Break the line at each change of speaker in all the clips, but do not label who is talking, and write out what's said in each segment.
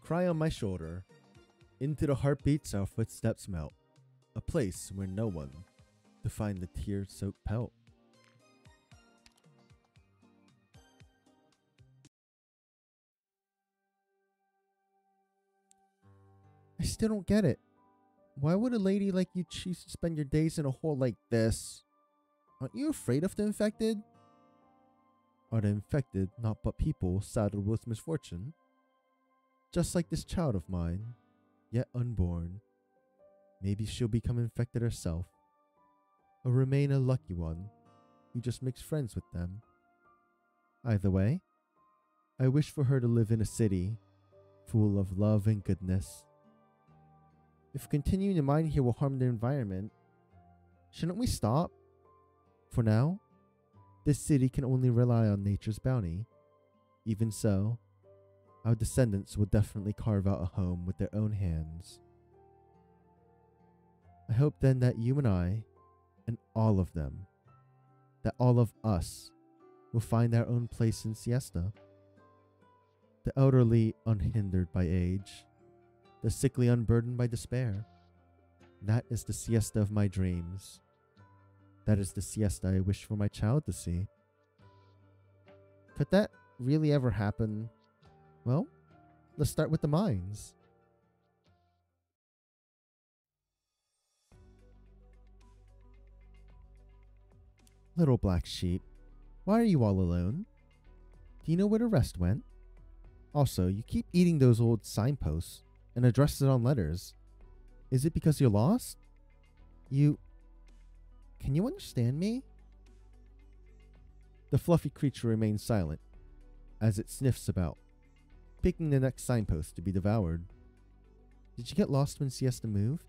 cry on my shoulder. Into the heartbeats our footsteps melt. A place where no one to find the tear-soaked pelt. I still don't get it. Why would a lady like you choose to spend your days in a hole like this? Aren't you afraid of the infected? Are the infected not but people saddled with misfortune? Just like this child of mine, yet unborn. Maybe she'll become infected herself, or remain a lucky one who just makes friends with them. Either way, I wish for her to live in a city full of love and goodness. If continuing to mine here will harm the environment, shouldn't we stop? For now, this city can only rely on nature's bounty. Even so, our descendants will definitely carve out a home with their own hands. I hope then that you and I, and all of them, that all of us, will find our own place in siesta. The elderly unhindered by age, the sickly unburdened by despair. That is the siesta of my dreams. That is the siesta I wish for my child to see. Could that really ever happen? Well, let's start with the mines. Little black sheep, why are you all alone? Do you know where the rest went? Also, you keep eating those old signposts and addresses on letters. Is it because you're lost? Can you understand me? The fluffy creature remains silent as it sniffs about, picking the next signpost to be devoured. Did you get lost when siesta moved?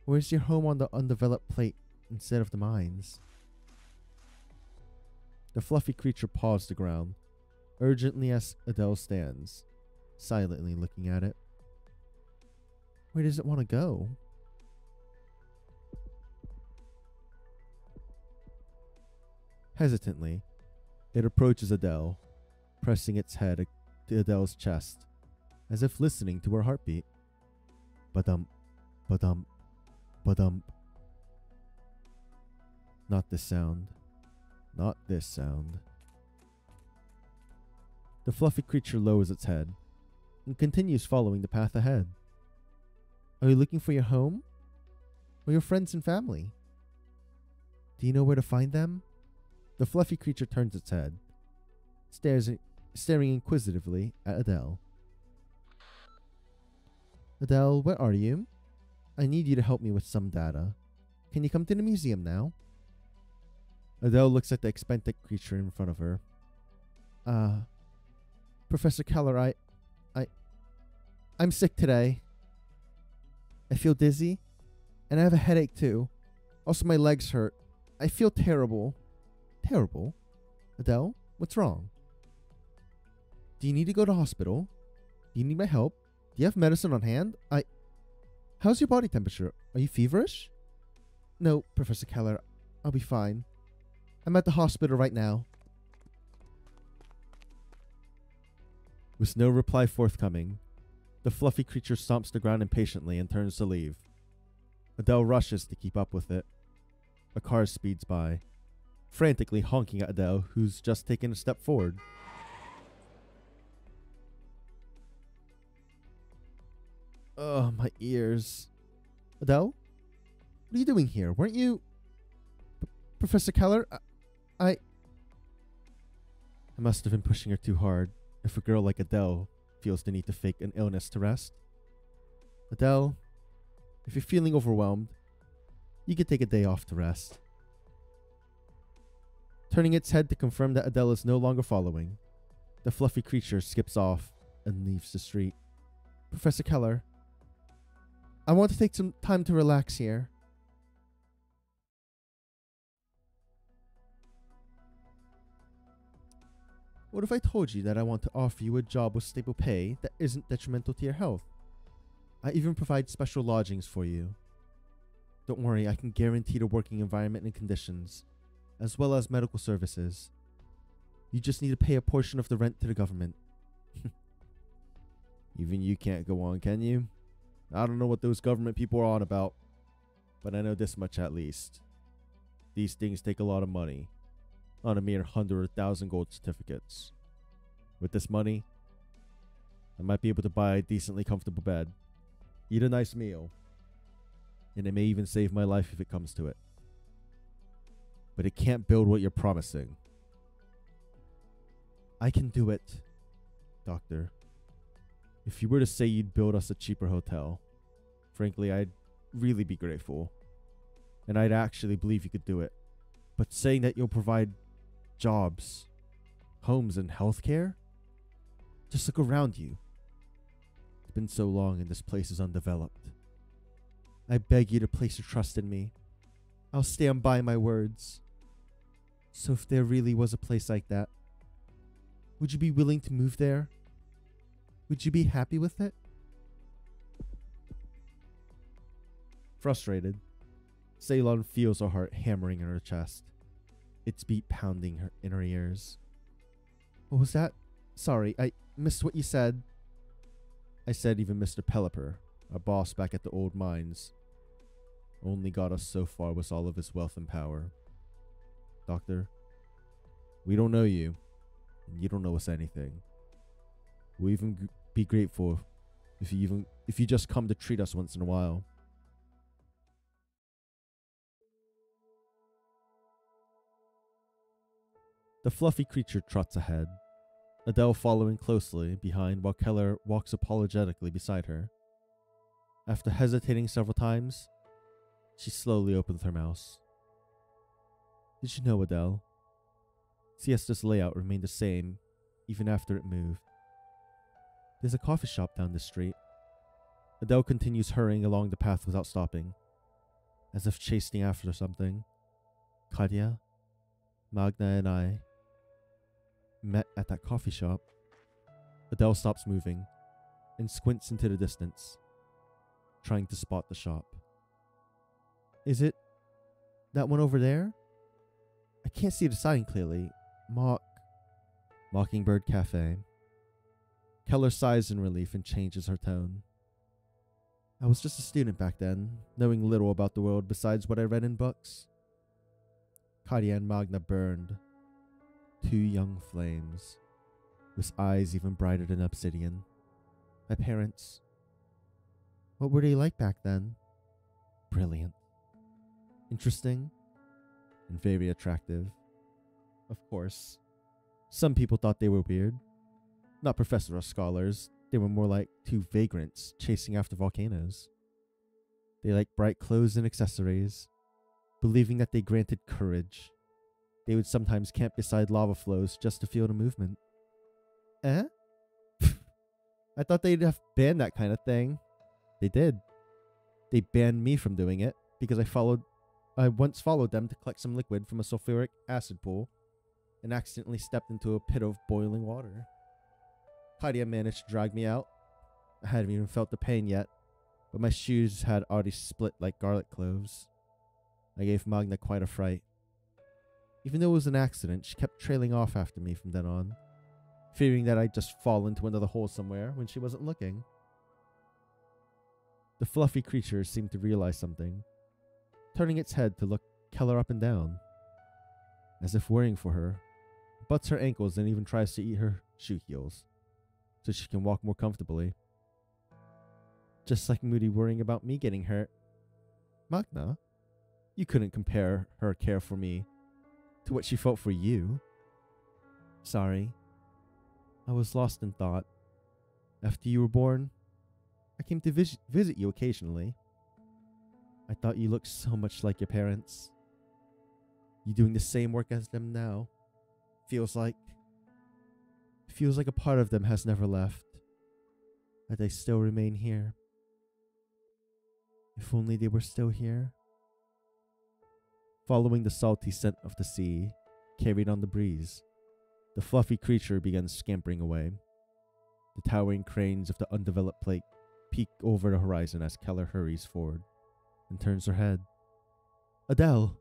Or is your home on the undeveloped plate instead of the mines? The fluffy creature paws the ground, urgently as Adele stands, silently looking at it. Where does it want to go? Hesitantly, it approaches Adele, pressing its head to Adele's chest, as if listening to her heartbeat. Ba-dump, ba-dump, ba-dump. Not this sound. Not this sound. The fluffy creature lowers its head and continues following the path ahead. Are you looking for your home? Or your friends and family? Do you know where to find them? The fluffy creature turns its head, staring inquisitively at Adele. Adele, where are you? I need you to help me with some data. Can you come to the museum now? Adele looks at the expectant creature in front of her. Professor Keller, I'm sick today. I feel dizzy, and I have a headache too. Also, my legs hurt. I feel terrible. Terrible? Adele, what's wrong? Do you need to go to hospital? Do you need my help? Do you have medicine on hand? How's your body temperature? Are you feverish? No, Professor Keller. I'll be fine. I'm at the hospital right now. With no reply forthcoming, the fluffy creature stomps the ground impatiently and turns to leave. Adele rushes to keep up with it. A car speeds by, frantically honking at Adele, who's just taken a step forward. Oh, my ears. Adele? What are you doing here? Weren't you... Professor Keller? I must have been pushing her too hard, if a girl like Adele feels the need to fake an illness to rest. Adele, if you're feeling overwhelmed, you can take a day off to rest. Turning its head to confirm that Adele is no longer following, the fluffy creature skips off and leaves the street. Professor Keller, I want to take some time to relax here. What if I told you that I want to offer you a job with stable pay that isn't detrimental to your health? I even provide special lodgings for you. Don't worry, I can guarantee the working environment and conditions, as well as medical services. You just need to pay a portion of the rent to the government. Even you can't go on, can you? I don't know what those government people are on about, but I know this much at least. These things take a lot of money, not a mere 100,000 gold certificates. With this money, I might be able to buy a decently comfortable bed, eat a nice meal, and it may even save my life if it comes to it. But it can't build what you're promising. I can do it, Doctor. If you were to say you'd build us a cheaper hotel, frankly, I'd really be grateful. And I'd actually believe you could do it. But saying that you'll provide jobs, homes, and healthcare? Just look around you. It's been so long and this place is undeveloped. I beg you to place your trust in me. I'll stand by my words. So if there really was a place like that, would you be willing to move there? Would you be happy with it? Frustrated, Ceylon feels her heart hammering in her chest, its beat pounding in her ears. What was that? Sorry, I missed what you said. I said even Mr. Pelipper, our boss back at the old mines, only got us so far with all of his wealth and power. Doctor, we don't know you, and you don't know us anything. We'll even be grateful if you just come to treat us once in a while. The fluffy creature trots ahead, Adele following closely behind while Keller walks apologetically beside her. After hesitating several times, she slowly opens her mouth. Did you know, Adele? Siesta's layout remained the same even after it moved. There's a coffee shop down the street. Adele continues hurrying along the path without stopping, as if chasing after something. Kadia, Magna, and I met at that coffee shop. Adele stops moving and squints into the distance, trying to spot the shop. Is it that one over there? I can't see the sign clearly. Mockingbird Cafe. Keller sighs in relief and changes her tone. I was just a student back then, knowing little about the world besides what I read in books. Kadia and Magna burned. Two young flames, with eyes even brighter than obsidian. My parents. What were they like back then? Brilliant. Interesting. And very attractive. Of course. Some people thought they were weird. Not professors or scholars. They were more like two vagrants chasing after volcanoes. They liked bright clothes and accessories, believing that they granted courage. They would sometimes camp beside lava flows just to feel the movement. Eh? I thought they'd have banned that kind of thing. They did. They banned me from doing it because I once followed them to collect some liquid from a sulfuric acid pool and accidentally stepped into a pit of boiling water. Kadia managed to drag me out. I hadn't even felt the pain yet, but my shoes had already split like garlic cloves. I gave Magna quite a fright. Even though it was an accident, she kept trailing off after me from then on, fearing that I'd just fall into another hole somewhere when she wasn't looking. The fluffy creature seemed to realize something, turning its head to look Keller up and down, as if worrying for her, butts her ankles and even tries to eat her shoe heels, so she can walk more comfortably. Just like Moody worrying about me getting hurt. Magna, you couldn't compare her care for me to what she felt for you. Sorry. I was lost in thought. After you were born, I came to visit you occasionally. I thought you looked so much like your parents. You doing the same work as them now. Feels like a part of them has never left. That they still remain here. If only they were still here. Following the salty scent of the sea, carried on the breeze, the fluffy creature began scampering away. The towering cranes of the undeveloped lake peek over the horizon as Keller hurries forward and turns her head. Adele!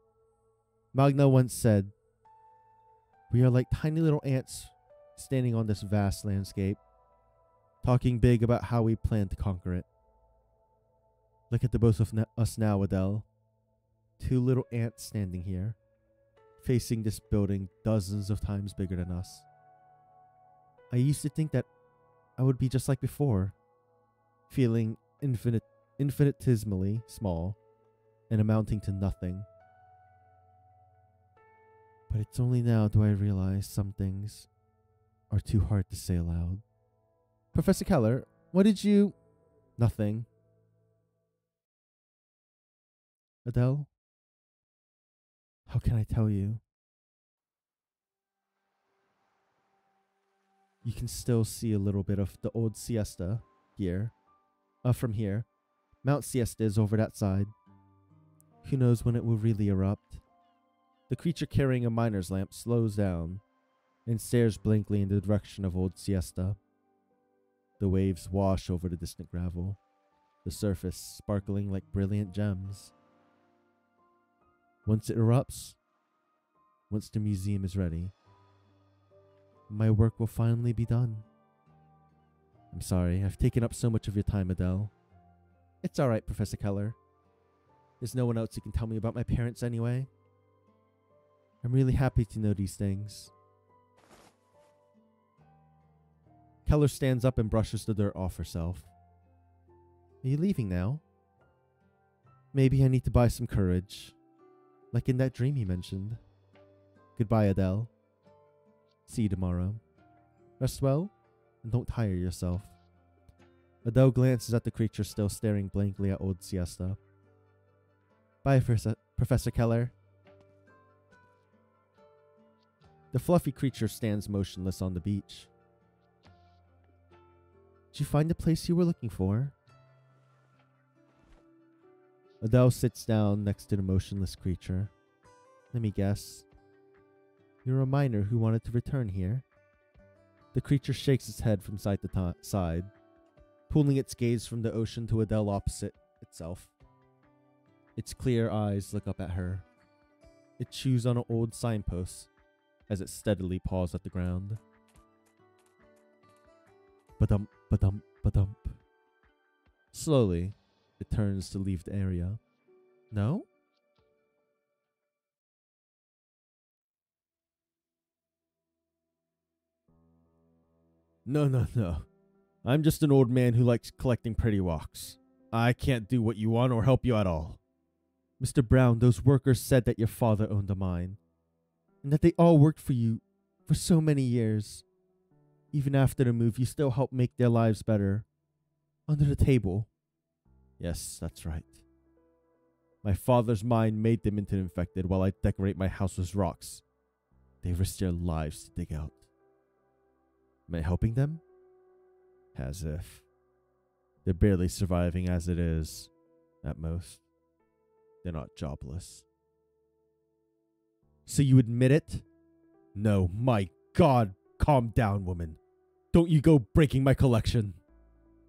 Magna once said, we are like tiny little ants standing on this vast landscape. talking big about how we plan to conquer it. Look at the both of us now, Adele. Two little ants standing here, facing this building dozens of times bigger than us. I used to think that I would be just like before, feeling infinitesimally small and amounting to nothing. But it's only now do I realize some things are too hard to say aloud. Professor Keller, what did you... Nothing. Adele? How can I tell you? You can still see a little bit of the old siesta here. From here. Mount Siesta is over that side. Who knows when it will really erupt? The creature carrying a miner's lamp slows down and stares blankly in the direction of old Siesta. The waves wash over the distant gravel, the surface sparkling like brilliant gems. Once it erupts, once the museum is ready, my work will finally be done. I'm sorry, I've taken up so much of your time, Adele. It's alright, Professor Keller. There's no one else who can tell me about my parents anyway. I'm really happy to know these things. Keller stands up and brushes the dirt off herself. Are you leaving now? Maybe I need to buy some courage. Like in that dream you mentioned. Goodbye, Adele. See you tomorrow. Rest well, and don't tire yourself. Adele glances at the creature still staring blankly at old Siesta. Bye, Professor Keller. The fluffy creature stands motionless on the beach. Did you find the place you were looking for? Adele sits down next to the motionless creature. Let me guess. You're a miner who wanted to return here? The creature shakes its head from side to side, pulling its gaze from the ocean to Adele opposite itself. Its clear eyes look up at her. It chews on an old signpost as it steadily paws at the ground. Ba-dump, ba-dump, ba-dump. Slowly, it turns to leave the area. No? No. I'm just an old man who likes collecting pretty rocks. I can't do what you want or help you at all. Mr. Brown, those workers said that your father owned a mine, and that they all worked for you for so many years. Even after the move, you still helped make their lives better. Under the table. Yes, that's right. My father's mine made them into infected while I decorate my house with rocks they risk their lives to dig out. Am I helping them? As if. They're barely surviving as it is, at most. They're not jobless. So you admit it? No, my God, calm down, woman. Don't you go breaking my collection.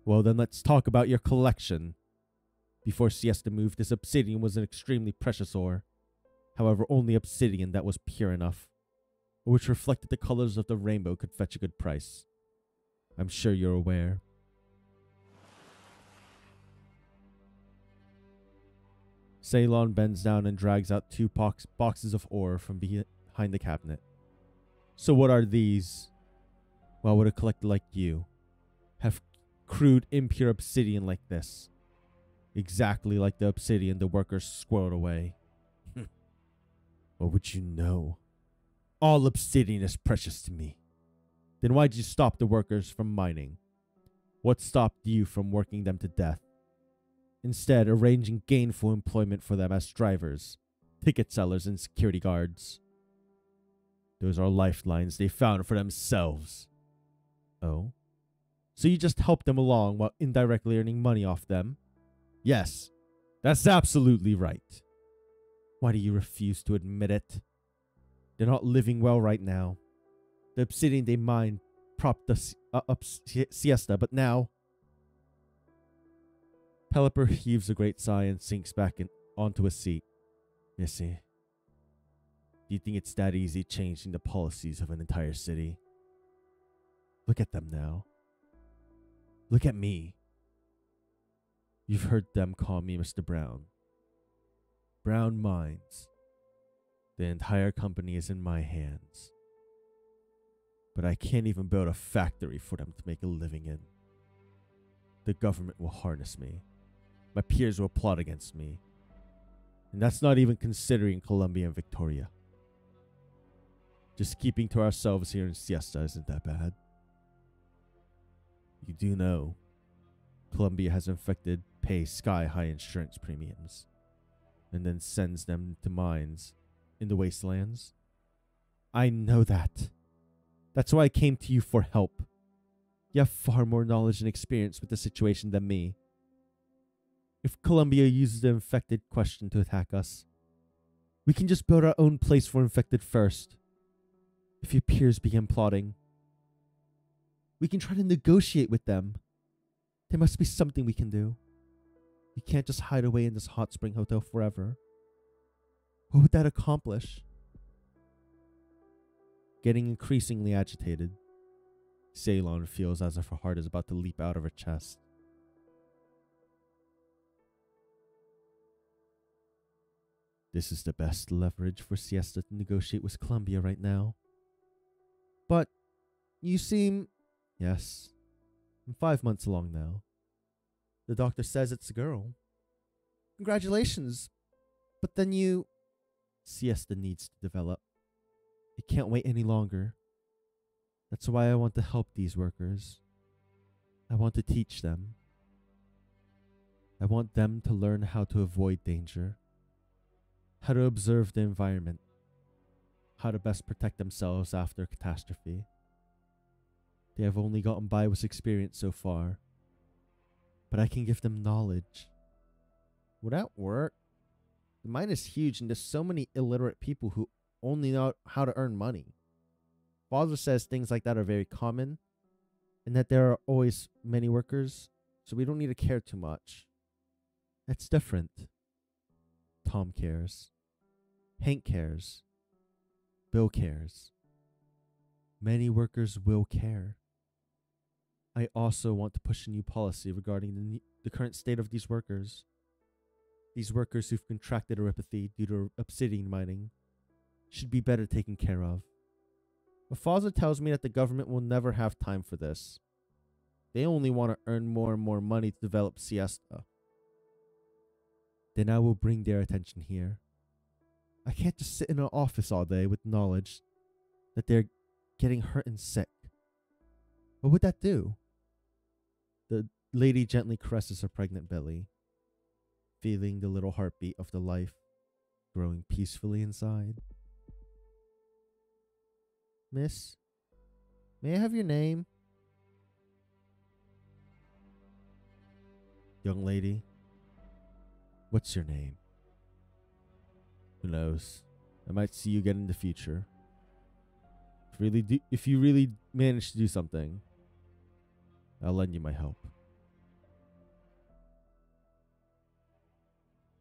Well, then let's talk about your collection. Before Siesta moved, this obsidian was an extremely precious ore. However, only obsidian that was pure enough, or which reflected the colors of the rainbow, could fetch a good price. I'm sure you're aware. Ceylon bends down and drags out two boxes of ore from behind the cabinet. So what are these? Why would a collector like you have crude, impure obsidian like this? Exactly like the obsidian the workers squirreled away. What would you know? All obsidian is precious to me. Then why'd you stop the workers from mining? What stopped you from working them to death? Instead, arranging gainful employment for them as drivers, ticket sellers, and security guards. Those are lifelines they found for themselves. Oh? So you just help them along while indirectly earning money off them? Yes, that's absolutely right. Why do you refuse to admit it? They're not living well right now. The obsidian they mined propped up Siesta, but now... Pelipper heaves a great sigh and sinks back onto a seat. Missy, do you think it's that easy changing the policies of an entire city? Look at them now. Look at me. You've heard them call me Mr. Brown. Brown Mines. The entire company is in my hands. But I can't even build a factory for them to make a living in. The government will harness me. My peers will plot against me. And that's not even considering Colombia and Victoria. Just keeping to ourselves here in Siesta isn't that bad. You do know, Colombia has infected pay sky-high insurance premiums, and then sends them to mines in the wastelands. I know that. That's why I came to you for help. You have far more knowledge and experience with the situation than me. If Colombia uses the infected question to attack us, we can just build our own place for infected first. If your peers begin plotting, we can try to negotiate with them. There must be something we can do. You can't just hide away in this hot spring hotel forever. What would that accomplish? Getting increasingly agitated, Ceylon feels as if her heart is about to leap out of her chest. This is the best leverage for Siesta to negotiate with Colombia right now. But you seem... Yes, I'm 5 months along now. The doctor says it's a girl. Congratulations. But then you... Siesta needs to develop. It can't wait any longer. That's why I want to help these workers. I want to teach them. I want them to learn how to avoid danger, how to observe the environment, how to best protect themselves after a catastrophe. They have only gotten by with experience so far, but I can give them knowledge. Would that work? The mine is huge and there's so many illiterate people who only know how to earn money. Father says things like that are very common and that there are always many workers, so we don't need to care too much. That's different. Tom cares. Hank cares. Bill cares. Many workers will care. I also want to push a new policy regarding the current state of these workers. These workers who've contracted neuropathy due to obsidian mining should be better taken care of. My father tells me that the government will never have time for this. They only want to earn more and more money to develop Siesta. Then I will bring their attention here. I can't just sit in an office all day with knowledge that they're getting hurt and sick. What would that do? The lady gently caresses her pregnant belly, feeling the little heartbeat of the life growing peacefully inside. Miss, may I have your name? Young lady, what's your name? Who knows? I might see you again in the future. If you really manage to do something, I'll lend you my help.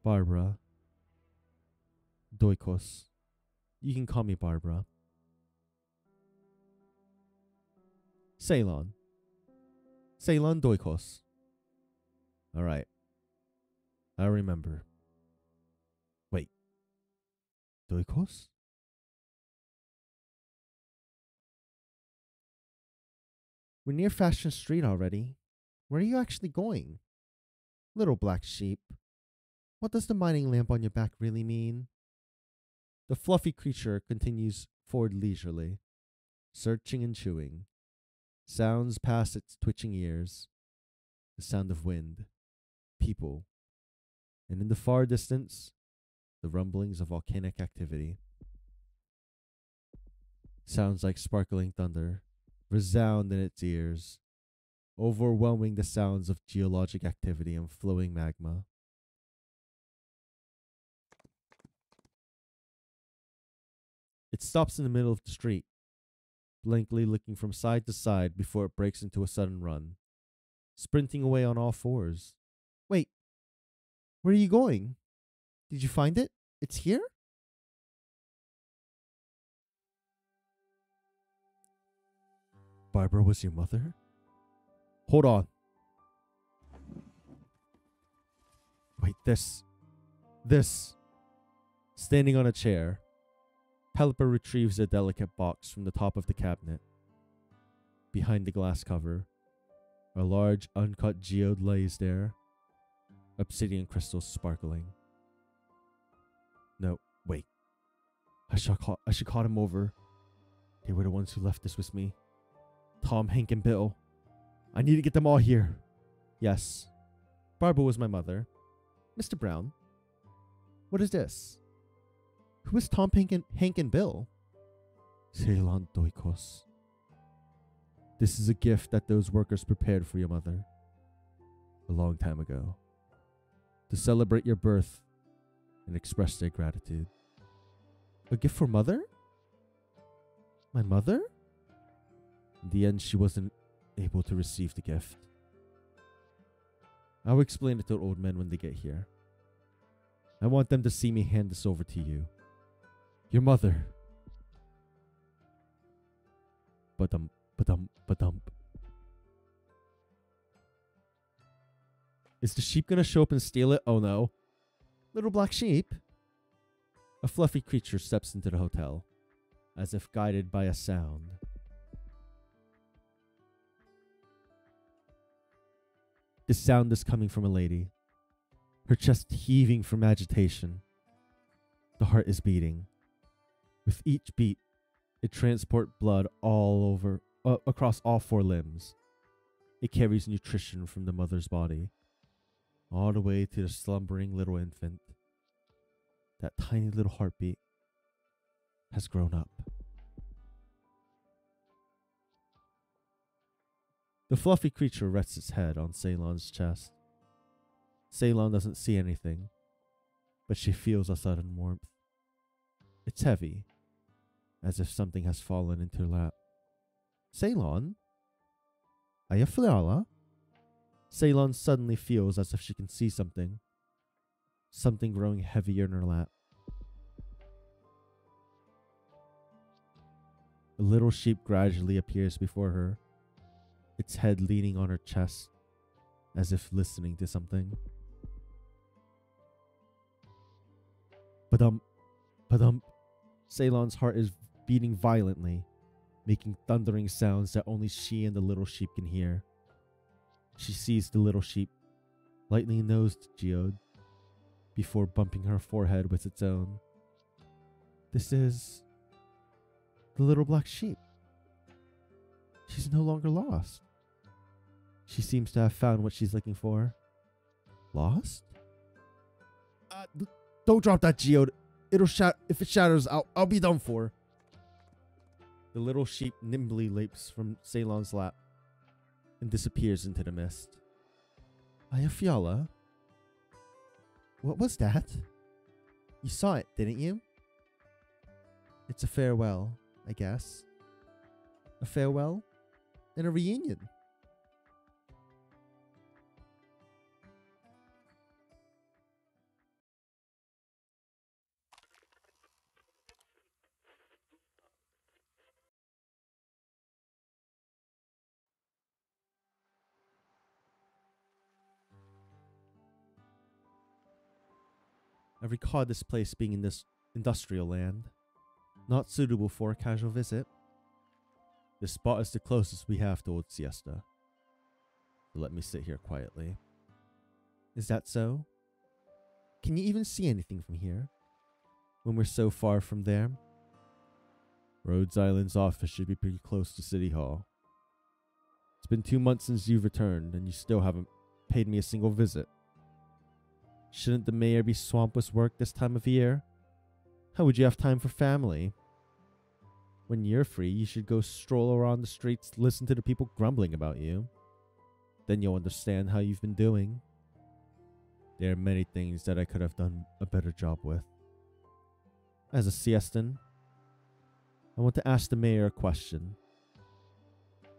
Barbara. Doikos. You can call me Barbara. Ceylon. Ceylon Doikos. Alright. I remember. Wait. Doikos? We're near Fashion Street already. Where are you actually going? Little black sheep. What does the mining lamp on your back really mean? The fluffy creature continues forward leisurely, searching and chewing. Sounds past its twitching ears. The sound of wind, people, and in the far distance, the rumblings of volcanic activity. Sounds like sparkling thunder resound in its ears, overwhelming the sounds of geologic activity and flowing magma. It stops in the middle of the street, blankly looking from side to side before it breaks into a sudden run, sprinting away on all fours. Wait, where are you going? Did you find it? It's here? Barbara was your mother? Hold on. Wait, this. Standing on a chair, Pelipper retrieves a delicate box from the top of the cabinet. Behind the glass cover, a large uncut geode lays there, obsidian crystals sparkling. No, wait. I should call them over. They were the ones who left this with me. Tom, Hank, and Bill. I need to get them all here. Yes. Barbara was my mother. Mr. Brown. What is this? Who is Tom, Hank, and Bill? Ceylon Doikos. This is a gift that those workers prepared for your mother. A long time ago. To celebrate your birth and express their gratitude. A gift for mother? My mother? In the end, she wasn't able to receive the gift. I'll explain it to the old men when they get here. I want them to see me hand this over to you. Your mother. Ba-dump. Is the sheep gonna show up and steal it? Oh no. Little black sheep? A fluffy creature steps into the hotel, as if guided by a sound. The sound is coming from a lady, her chest heaving from agitation. The heart is beating. With each beat, it transports blood all over, across all four limbs. It carries nutrition from the mother's body, all the way to the slumbering little infant. That tiny little heartbeat has grown up. The fluffy creature rests its head on Ceylon's chest. Ceylon doesn't see anything, but she feels a sudden warmth. It's heavy, as if something has fallen into her lap. Ceylon? Ayafliala? Ceylon suddenly feels as if she can see something. Something growing heavier in her lap. A little sheep gradually appears before her, its head leaning on her chest, as if listening to something. Ba-dump, ba-dump. Ceylon's heart is beating violently, making thundering sounds that only she and the little sheep can hear. She sees the little sheep, lightly nosed geode, before bumping her forehead with its own. This is the little black sheep. She's no longer lost. She seems to have found what she's looking for. Lost? Don't drop that geode. If it shatters, I'll be done for. The little sheep nimbly leaps from Ceylon's lap and disappears into the mist. Ayafiala? What was that? You saw it, didn't you? It's a farewell, I guess. A farewell and a reunion. I recall this place being in this industrial land, not suitable for a casual visit. This spot is the closest we have to Old Siesta. So let me sit here quietly. Is that so? Can you even see anything from here, when we're so far from there? Rhodes Island's office should be pretty close to City Hall. It's been 2 months since you've returned, and you still haven't paid me a single visit. Shouldn't the mayor be swamped with work this time of year? How would you have time for family? When you're free, you should go stroll around the streets, listen to the people grumbling about you. Then you'll understand how you've been doing. There are many things that I could have done a better job with. As a siestan, I want to ask the mayor a question.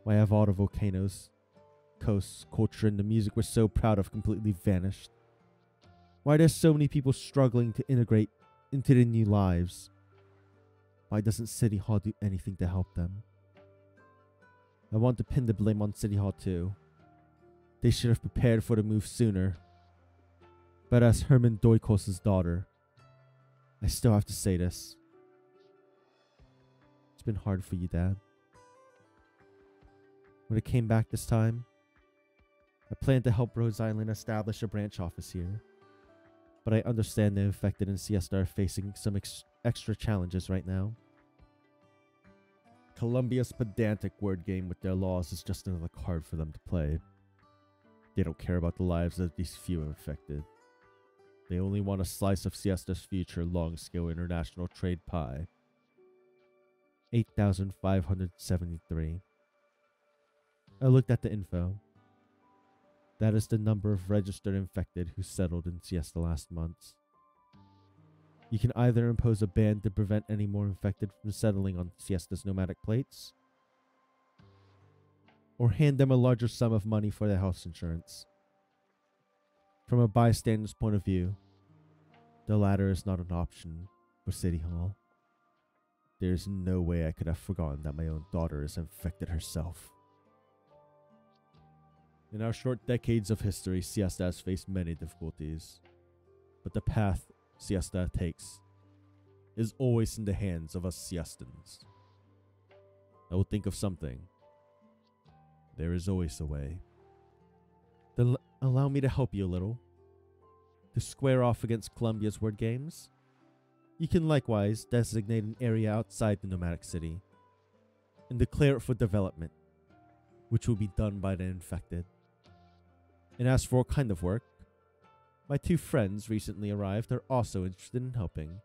Why have all the volcanoes, coasts, culture, and the music we're so proud of completely vanished? Why are there so many people struggling to integrate into their new lives? Why doesn't City Hall do anything to help them? I want to pin the blame on City Hall too. They should have prepared for the move sooner. But as Herman Doikos' daughter, I still have to say this. It's been hard for you, Dad. When it came back this time, I planned to help Rhode Island establish a branch office here. But I understand the infected in Siesta are facing some extra challenges right now. Columbia's pedantic word game with their laws is just another card for them to play. They don't care about the lives of these few infected. They only want a slice of Siesta's future long-scale international trade pie. 8,573. I looked at the info. That is the number of registered infected who settled in Siesta last month. You can either impose a ban to prevent any more infected from settling on Siesta's nomadic plates, or hand them a larger sum of money for their health insurance. From a bystander's point of view, the latter is not an option for City Hall. There is no way I could have forgotten that my own daughter is infected herself. In our short decades of history, Siesta has faced many difficulties, but the path Siesta takes is always in the hands of us Siestans. I will think of something. There is always a way. Then allow me to help you a little. To square off against Columbia's word games, you can likewise designate an area outside the nomadic city and declare it for development, which will be done by the infected. And as for what kind of work, my two friends recently arrived are also interested in helping.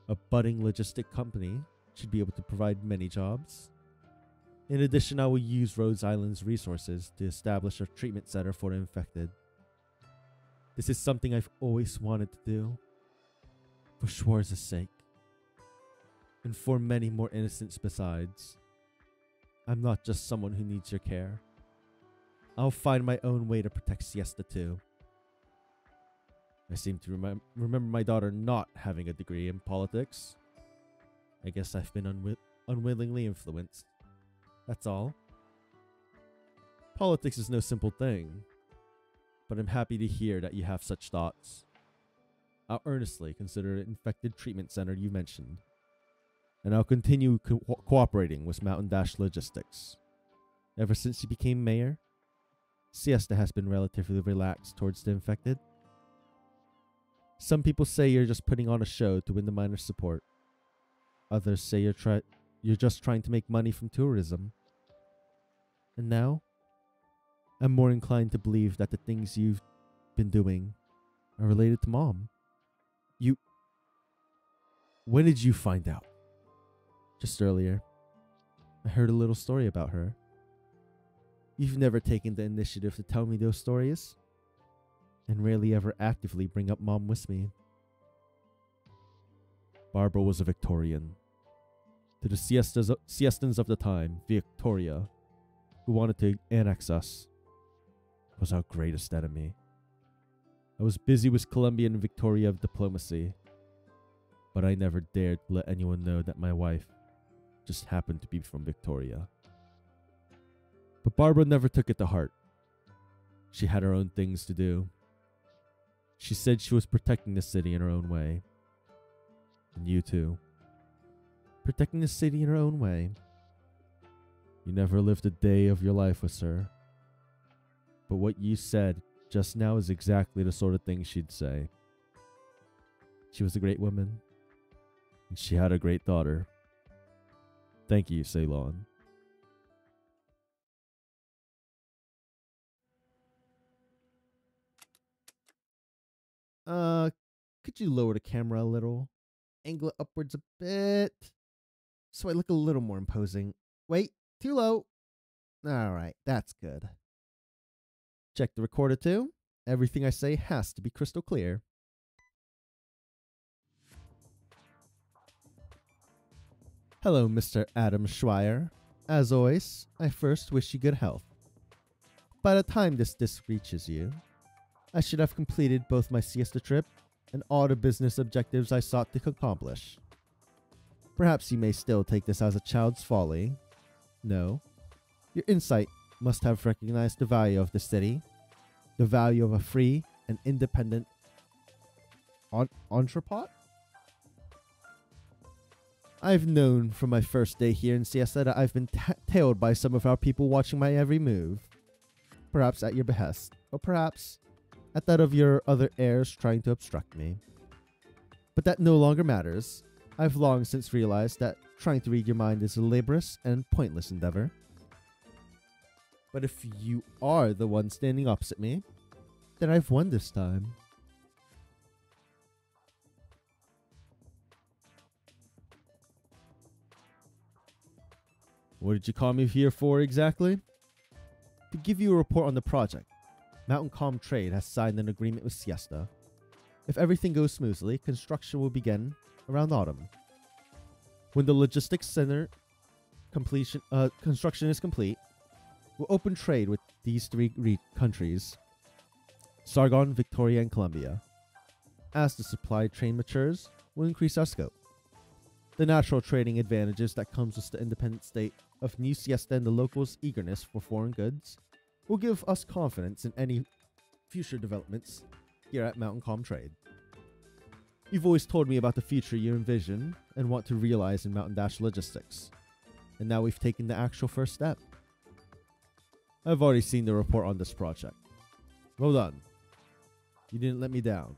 A budding logistic company should be able to provide many jobs. In addition, I will use Rhode Island's resources to establish a treatment center for the infected. This is something I've always wanted to do, for Schwarz's sake, and for many more innocents besides. I'm not just someone who needs your care. I'll find my own way to protect Siesta too. I seem to remember my daughter not having a degree in politics. I guess I've been unwillingly influenced. That's all. Politics is no simple thing, but I'm happy to hear that you have such thoughts. I'll earnestly consider the infected treatment center you mentioned, and I'll continue cooperating with Mountain Dash Logistics. Ever since you became mayor, Siesta has been relatively relaxed towards the infected. Some people say you're just putting on a show to win the miners' support. Others say you're just trying to make money from tourism. And now, I'm more inclined to believe that the things you've been doing are related to Mom. When did you find out? Just earlier. I heard a little story about her. You've never taken the initiative to tell me those stories, and rarely ever actively bring up Mom with me. Barbara was a Victorian. To the Siestans of the time, Victoria, who wanted to annex us, was our greatest enemy. I was busy with Columbia and Victoria of diplomacy, but I never dared to let anyone know that my wife just happened to be from Victoria. But Barbara never took it to heart. She had her own things to do. She said she was protecting the city in her own way. And you too. Protecting the city in her own way. You never lived a day of your life with her. But what you said just now is exactly the sort of thing she'd say. She was a great woman, and she had a great daughter. Thank you, Ceylon. Could you lower the camera a little? Angle it upwards a bit, so I look a little more imposing. Wait, too low. Alright, that's good. Check the recorder too. Everything I say has to be crystal clear. Hello, Mr. Adam Swire. As always, I first wish you good health. By the time this disc reaches you, I should have completed both my siesta trip and all the business objectives I sought to accomplish. Perhaps you may still take this as a child's folly. No. Your insight must have recognized the value of the city, the value of a free and independent entrepot? I've known from my first day here in Siesta that I've been tailed by some of our people watching my every move. Perhaps at your behest, or perhaps at that of your other heirs trying to obstruct me. But that no longer matters. I've long since realized that trying to read your mind is a laborious and pointless endeavor. But if you are the one standing opposite me, then I've won this time. What did you call me here for exactly? To give you a report on the project. Mountain Calm Trade has signed an agreement with Siesta. If everything goes smoothly, construction will begin around autumn. When the logistics center construction is complete, we'll open trade with these three countries: Sargon, Victoria, and Columbia. As the supply chain matures, we'll increase our scope. The natural trading advantages that comes with the independent state of New Siesta and the locals' eagerness for foreign goods will give us confidence in any future developments here at Mountain Calm Trade. You've always told me about the future you envision and want to realize in Mountain Dash Logistics, and now we've taken the actual first step. I've already seen the report on this project. Well done. You didn't let me down.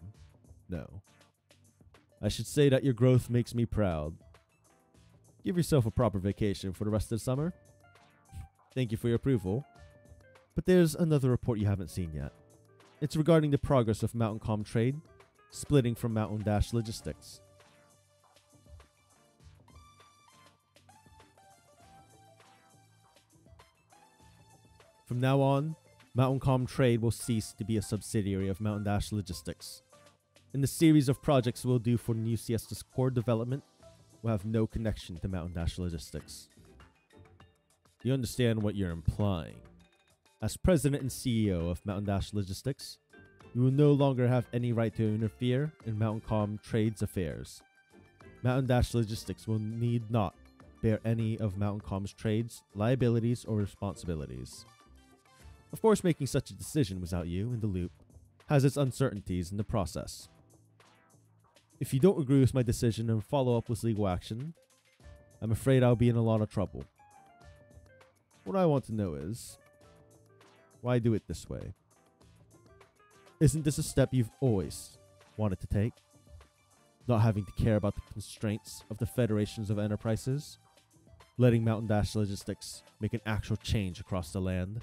No. I should say that your growth makes me proud. Give yourself a proper vacation for the rest of the summer. Thank you for your approval. But there's another report you haven't seen yet. It's regarding the progress of Mountain Calm Trade, splitting from Mountain Dash Logistics. From now on, Mountain Calm Trade will cease to be a subsidiary of Mountain Dash Logistics. And the series of projects we'll do for New Siesta's core development will have no connection to Mountain Dash Logistics. Do you understand what you're implying? As president and CEO of Mountain Dash Logistics, you will no longer have any right to interfere in Mountain Calm Trade's affairs. Mountain Dash Logistics will need not bear any of Mountain Calm's trade's liabilities or responsibilities. Of course, making such a decision without you in the loop has its uncertainties in the process. If you don't agree with my decision and follow up with legal action, I'm afraid I'll be in a lot of trouble. What I want to know is, why do it this way? Isn't this a step you've always wanted to take? Not having to care about the constraints of the federations of enterprises? Letting Mountain Dash Logistics make an actual change across the land?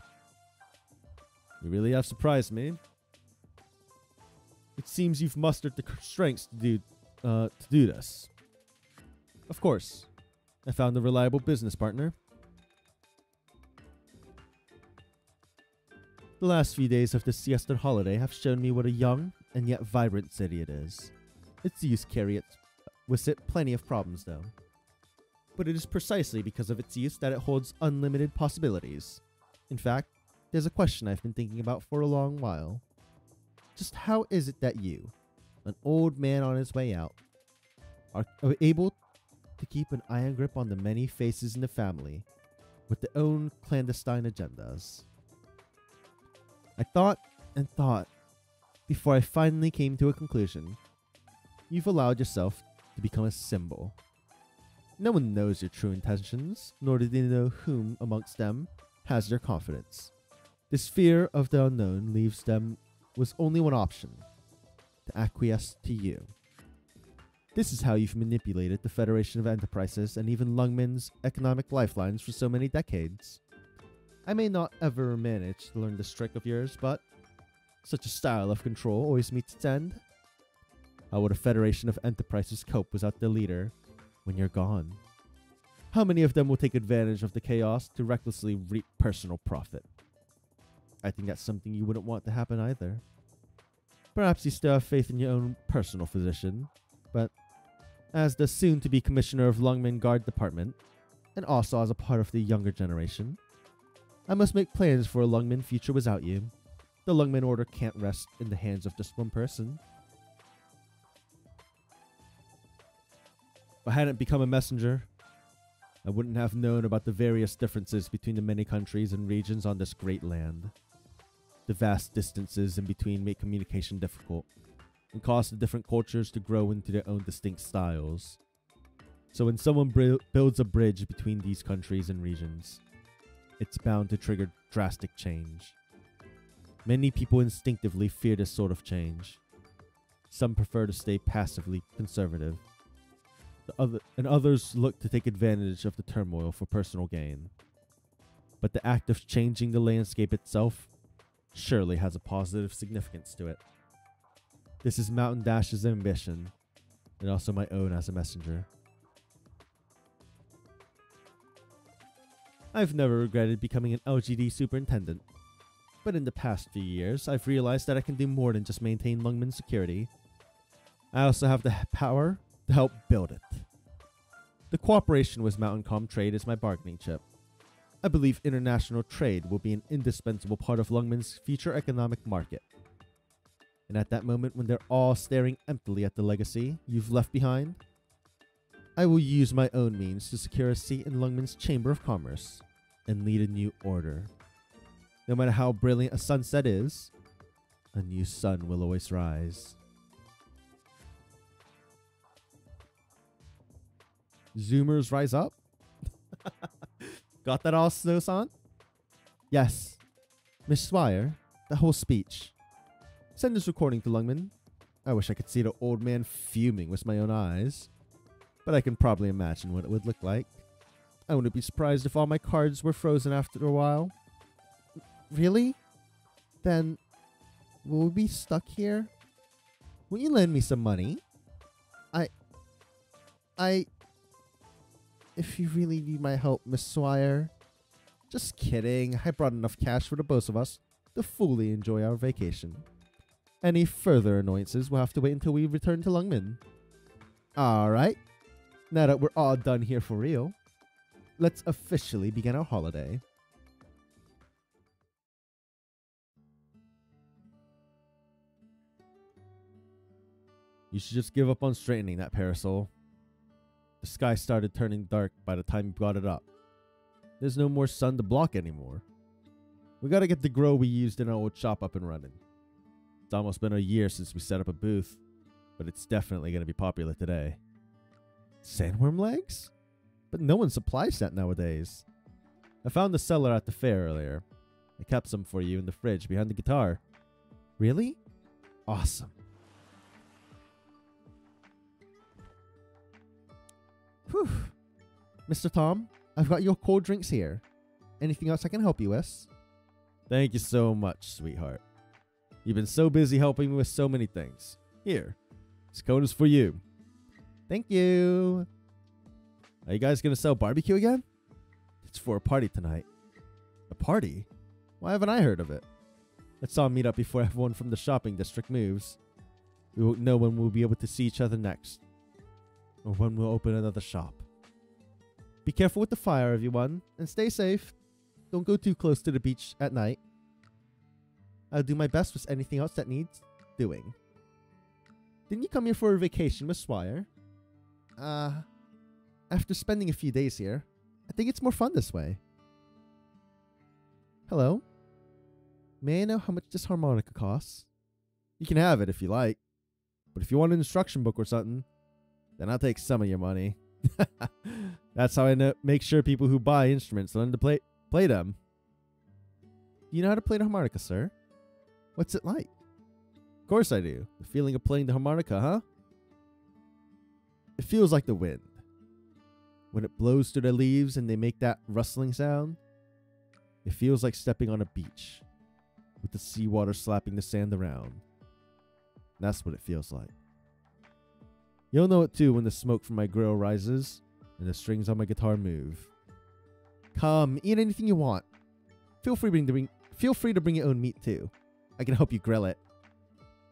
You really have surprised me. It seems you've mustered the strengths to do this. Of course, I found a reliable business partner. The last few days of the Siesta holiday have shown me what a young and yet vibrant city it is. Its use carries with it plenty of problems though. But it is precisely because of its use that it holds unlimited possibilities. In fact, there's a question I've been thinking about for a long while. Just how is it that you, an old man on his way out, are able to keep an iron grip on the many faces in the family with their own clandestine agendas? I thought and thought before I finally came to a conclusion. You've allowed yourself to become a symbol. No one knows your true intentions, nor do they know whom amongst them has your confidence. This fear of the unknown leaves them with only one option: to acquiesce to you. This is how you've manipulated the Federation of Enterprises and even Lungmen's economic lifelines for so many decades. I may not ever manage to learn this trick of yours, but such a style of control always meets its end. How would a Federation of Enterprises cope without the leader when you're gone? How many of them will take advantage of the chaos to recklessly reap personal profit? I think that's something you wouldn't want to happen either. Perhaps you still have faith in your own personal physician, but as the soon-to-be commissioner of Lungmen Guard Department, and also as a part of the younger generation, I must make plans for a Lungmen future without you. The Lungmen Order can't rest in the hands of just one person. If I hadn't become a messenger, I wouldn't have known about the various differences between the many countries and regions on this great land. The vast distances in between make communication difficult. and cause the different cultures to grow into their own distinct styles. So when someone builds a bridge between these countries and regions, it's bound to trigger drastic change. Many people instinctively fear this sort of change. Some prefer to stay passively conservative. Others look to take advantage of the turmoil for personal gain. But the act of changing the landscape itself surely has a positive significance to it. This is Mountain Dash's ambition, and also my own as a messenger. I've never regretted becoming an LGD superintendent, but in the past few years, I've realized that I can do more than just maintain Lungmen's security. I also have the power to help build it. The cooperation with Mountain Trade is my bargaining chip. I believe international trade will be an indispensable part of Lungmen's future economic market. And at that moment when they're all staring emptily at the legacy you've left behind, I will use my own means to secure a seat in Lungmen's Chamber of Commerce and lead a new order. No matter how brilliant a sunset is, a new sun will always rise. Zoomers rise up? Got that all, Snow-san? Yes. Miss Swire, the whole speech. Send this recording to Lungmen. I wish I could see the old man fuming with my own eyes, but I can probably imagine what it would look like. I wouldn't be surprised if all my cards were frozen after a while. Really? Then, will we be stuck here? Will you lend me some money? If you really need my help, Miss Swire. Just kidding. I brought enough cash for the both of us to fully enjoy our vacation. Any further annoyances will have to wait until we return to Lungmen. Alright. Now that we're all done here for real, let's officially begin our holiday. You should just give up on straightening that parasol. The sky started turning dark by the time you brought it up. There's no more sun to block anymore. We gotta get the grow we used in our old shop up and running. It's almost been a year since we set up a booth, but it's definitely gonna be popular today. Sandworm legs? But no one supplies that nowadays. I found the seller at the fair earlier. I kept some for you in the fridge behind the guitar. Really? Awesome. Whew. Mr. Tom, I've got your cold drinks here. Anything else I can help you with? Thank you so much, sweetheart. You've been so busy helping me with so many things. Here, this cone is for you. Thank you. Are you guys going to sell barbecue again? It's for a party tonight. A party? Why haven't I heard of it? Let's all meet up before everyone from the shopping district moves. We won't know when we'll be able to see each other next, or when we'll open another shop. Be careful with the fire, everyone, and stay safe. Don't go too close to the beach at night. I'll do my best with anything else that needs doing. Didn't you come here for a vacation, Miss Swire? After spending a few days here, I think it's more fun this way. Hello? May I know how much this harmonica costs? You can have it if you like, but if you want an instruction book or something, then I'll take some of your money. That's how I make sure people who buy instruments learn to play them. Do you know how to play the harmonica, sir? What's it like? Of course I do. The feeling of playing the harmonica, huh? It feels like the wind. When it blows through the leaves and they make that rustling sound, it feels like stepping on a beach with the seawater slapping the sand around. That's what it feels like. You'll know it too when the smoke from my grill rises and the strings on my guitar move. Come, eat anything you want. Feel free to bring your own meat too. I can help you grill it.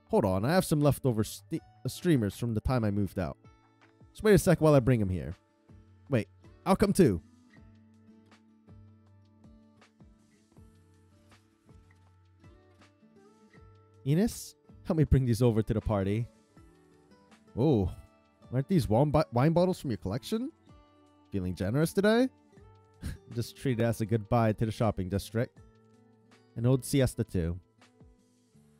Hold on, I have some leftover streamers from the time I moved out. Just wait a sec while I bring them here. Wait, I'll come too. Enos, help me bring these over to the party. Oh, aren't these wine bottles from your collection? Feeling generous today? Just treat it as a goodbye to the shopping district. An old siesta too.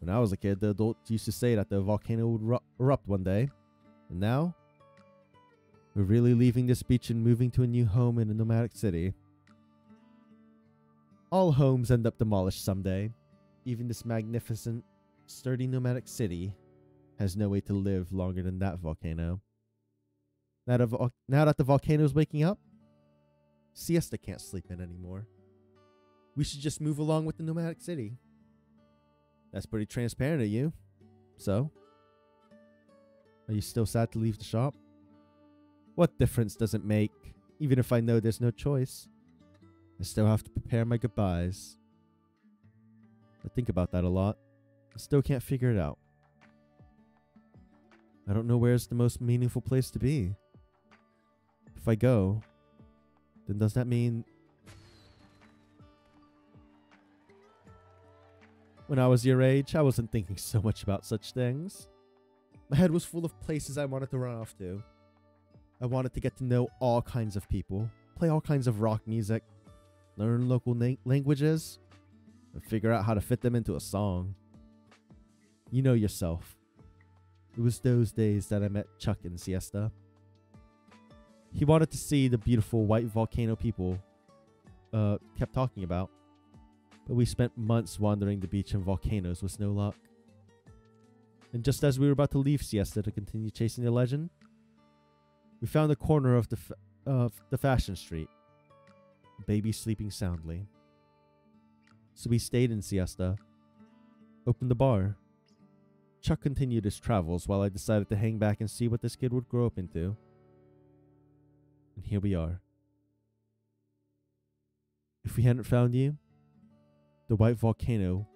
When I was a kid, the adults used to say that the volcano would erupt one day. And now, we're really leaving this beach and moving to a new home in a nomadic city. All homes end up demolished someday. Even this magnificent, sturdy nomadic city has no way to live longer than that volcano. Now that the volcano is waking up, Siesta can't sleep in anymore. We should just move along with the nomadic city. That's pretty transparent of you. So, are you still sad to leave the shop? What difference does it make? Even if I know there's no choice, I still have to prepare my goodbyes. I think about that a lot. I still can't figure it out. I don't know where's the most meaningful place to be. If I go, then does that mean... When I was your age, I wasn't thinking so much about such things. My head was full of places I wanted to run off to. I wanted to get to know all kinds of people, play all kinds of rock music, learn local languages, and figure out how to fit them into a song. You know yourself. It was those days that I met Chuck in Siesta. He wanted to see the beautiful white volcano people kept talking about. But we spent months wandering the beach and volcanoes with no luck. And just as we were about to leave Siesta to continue chasing the legend, we found a corner of the fashion street. A baby sleeping soundly. So we stayed in Siesta, opened the bar. Chuck continued his travels while I decided to hang back and see what this kid would grow up into. And here we are. If we hadn't found you, the white volcano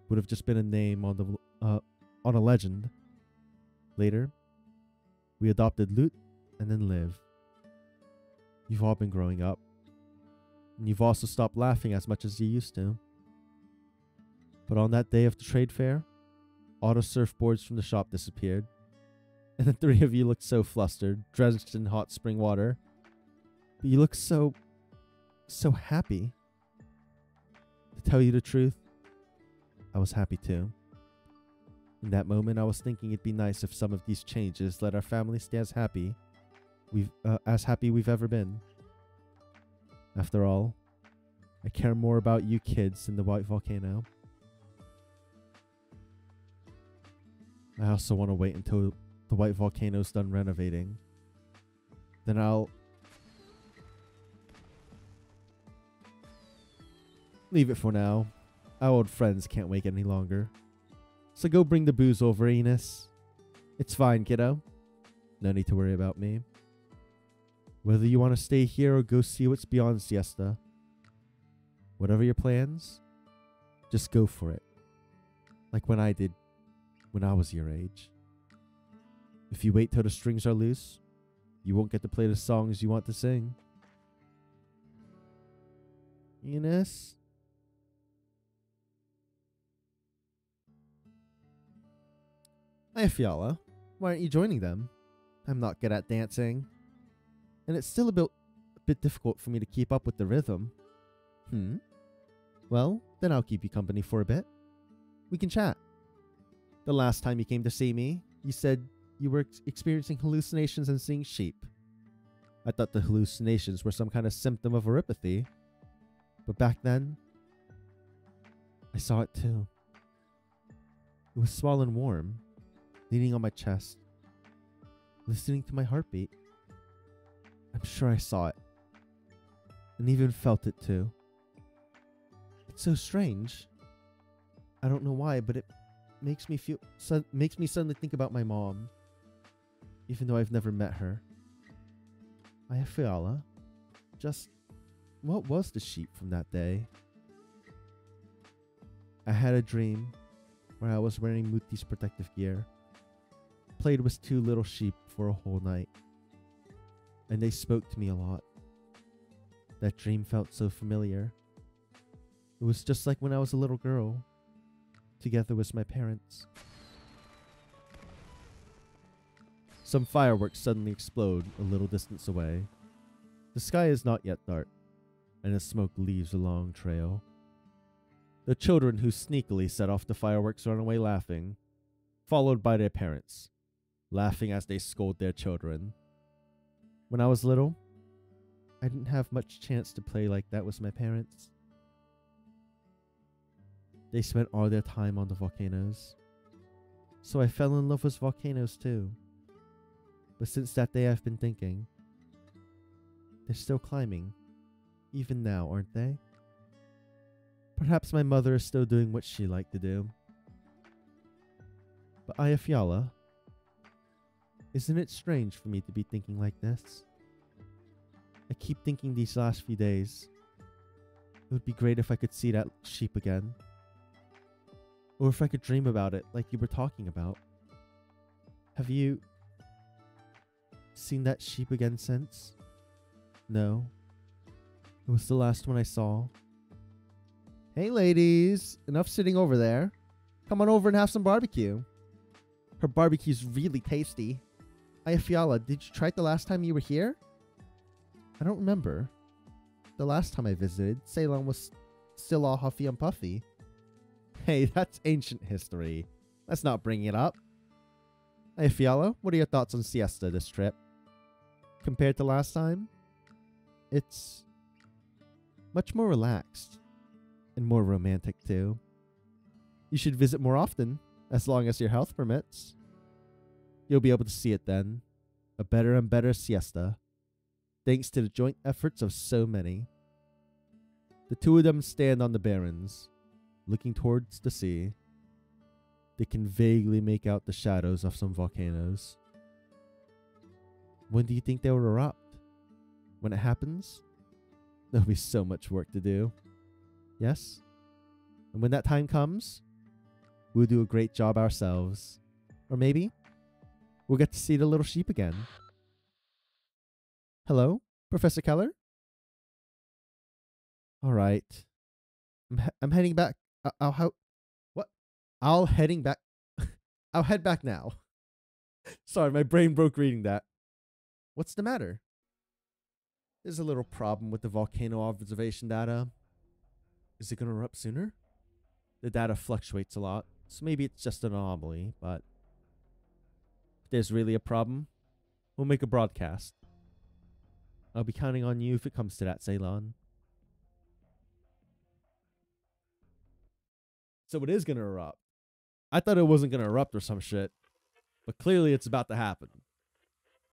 would have just been a name on a legend. Later, we adopted Loot and then Liv. You've all been growing up, and you've also stopped laughing as much as you used to. But on that day of the trade fair, all the surfboards from the shop disappeared, and the three of you looked so flustered, drenched in hot spring water. But you looked so happy. To tell you the truth, I was happy too. In that moment, I was thinking it'd be nice if some of these changes let our family stay as happy we've ever been. After all, I care more about you kids than the white volcano. I also want to wait until the white volcano's done renovating. Then I'll leave it for now. Our old friends can't wait any longer. So go bring the booze over, Enos. It's fine, kiddo. No need to worry about me. Whether you want to stay here or go see what's beyond Siesta, whatever your plans, just go for it. Like when I did when I was your age. If you wait till the strings are loose, you won't get to play the songs you want to sing. Enos? Hi, Fiala. Why aren't you joining them? I'm not good at dancing. And it's still a bit difficult for me to keep up with the rhythm. Well, then I'll keep you company for a bit. We can chat. The last time you came to see me, you said you were experiencing hallucinations and seeing sheep. I thought the hallucinations were some kind of symptom of oropathy. But back then, I saw it too. It was small and warm, leaning on my chest, listening to my heartbeat. I'm sure I saw it, and even felt it too. It's so strange. I don't know why, but it makes me suddenly think about my mom, even though I've never met her. Fiala, just what was the sheep from that day? I had a dream where I was wearing Muti's protective gear, played with two little sheep for a whole night, and they spoke to me a lot. That dream felt so familiar. It was just like when I was a little girl, together with my parents. Some fireworks suddenly explode a little distance away. The sky is not yet dark, and the smoke leaves a long trail. The children who sneakily set off the fireworks run away laughing, followed by their parents, laughing as they scold their children. When I was little, I didn't have much chance to play like that with my parents. They spent all their time on the volcanoes. So I fell in love with volcanoes too. But since that day I've been thinking, they're still climbing, even now, aren't they? Perhaps my mother is still doing what she liked to do. But Ayafyala, isn't it strange for me to be thinking like this? I keep thinking these last few days, it would be great if I could see that sheep again. Or if I could dream about it like you were talking about. Have you seen that sheep again since? No. It was the last one I saw. Hey ladies, enough sitting over there. Come on over and have some barbecue. Her barbecue's really tasty. Ayafyala, did you try it the last time you were here? I don't remember. The last time I visited, Ceylon was still all huffy and puffy. Hey, that's ancient history. Let's not bring it up. Ayafyala, what are your thoughts on siesta this trip? Compared to last time, it's much more relaxed and more romantic too. You should visit more often, as long as your health permits. You'll be able to see it then. A better and better siesta, thanks to the joint efforts of so many. The two of them stand on the barrens, looking towards the sea. They can vaguely make out the shadows of some volcanoes. When do you think they will erupt? When it happens, there'll be so much work to do. Yes? And when that time comes, we'll do a great job ourselves. Or maybe we'll get to see the little sheep again. Hello, Professor Keller? All right. I'm heading back. I'll heading back. I'll head back now. Sorry, my brain broke reading that. What's the matter? There's a little problem with the volcano observation data. Is it going to erupt sooner? The data fluctuates a lot, so maybe it's just an anomaly, but if there's really a problem, we'll make a broadcast. I'll be counting on you if it comes to that, Ceylon. So it is going to erupt. I thought it wasn't going to erupt or some shit, but clearly it's about to happen.